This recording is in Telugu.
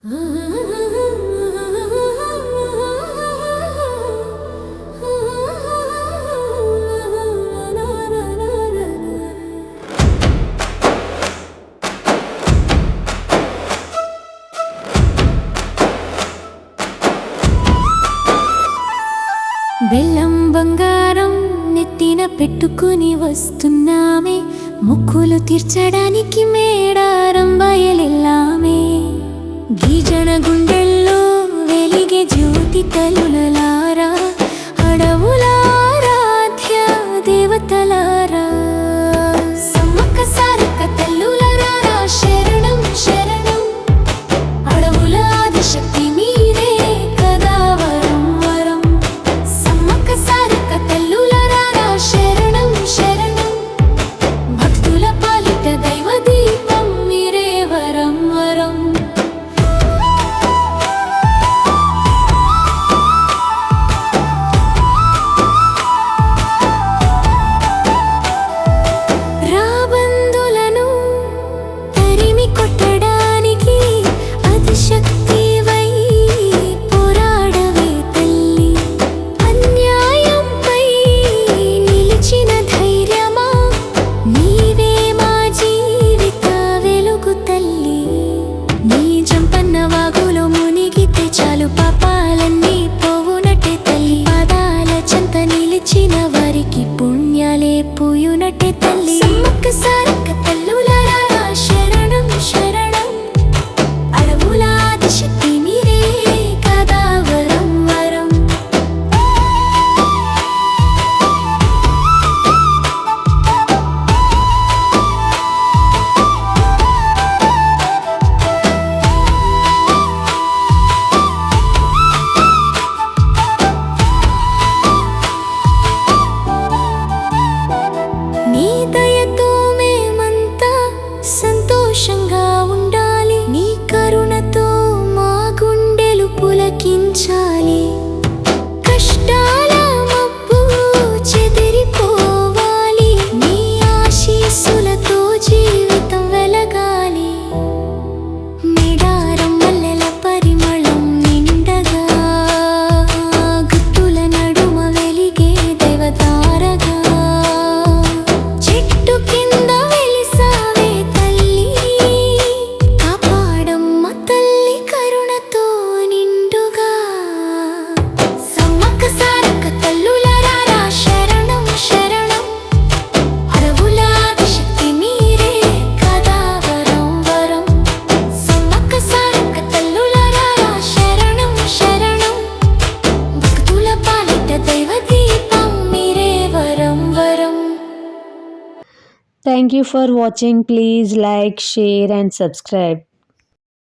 బెల్లం బంగారం నెత్తిన పెట్టుకుని వస్తున్నామే, మొక్కులు తీర్చడానికి మేడారం బయలెల్లామే. గీజన గుండెల్లో వెలిగే జ్యోతి తల్లులలారా, అడవులారాధ్య దేవతలారా, సమ్మక్క సారక్క తల్లులరారా, శరణం శరణం. అడవుల ఆదిశక్తి మీరే కదా వరం వరం. సమ్మక్క సారక్క తల్లులరారా, శరణం శరణం. భక్తుల పాలిట దైవ దీపం మీరే వరం వరం. రాబందులను తరిమి కొట్టడానికి ఆదిశక్తివై పోరాడవే తల్లి. అన్యాయంపై నిలిచిన ధైర్యమా, నీవే మా జీవిత వెలుగు తల్లి. నీ జంపన్న వాగులో మునిగితే చాలు పాపాలన్నీ పోవునట్టే తల్లి. పాదాల చెంత నిలిచిన వారికి పుణ్యాలే పూయునట్టే తల్లి. సమ్మక్క సారక్క తల్లులరారా, శరణం శరణం. అడవుల ఆదిశక్తి మీరే కదా వరం వరం. నీ దయతో మేమంతా సంతోషంగా ఉండాలి, నీ కరుణతో మా గుండెలు పులకించాలి. కష్టాల మబ్బు చెదిరిపోవాలి, నీ ఆశీస్సులతో జీవితం వెలగాలి. మేడారం మల్లెల పరిమళం నిండగా, గుత్తుల నడుమ వెలిగే దేవతారగా, చెట్టు కింద వెలిసావే తల్లి. కాపాడమ్మ తల్లి కరుణతో నిండుగా. సమ్మక్క సారక్క తల్లులరారా, శరణం శరణం. అడవుల ఆదిశక్తి మీరే కదా వరం వరం. సమ్మక్క సారక్క తల్లులరారా, శరణం శరణం. భక్తుల పాలిట దైవ దీపం మీరే వరం వరం. Thank you for watching. Please like, share and subscribe.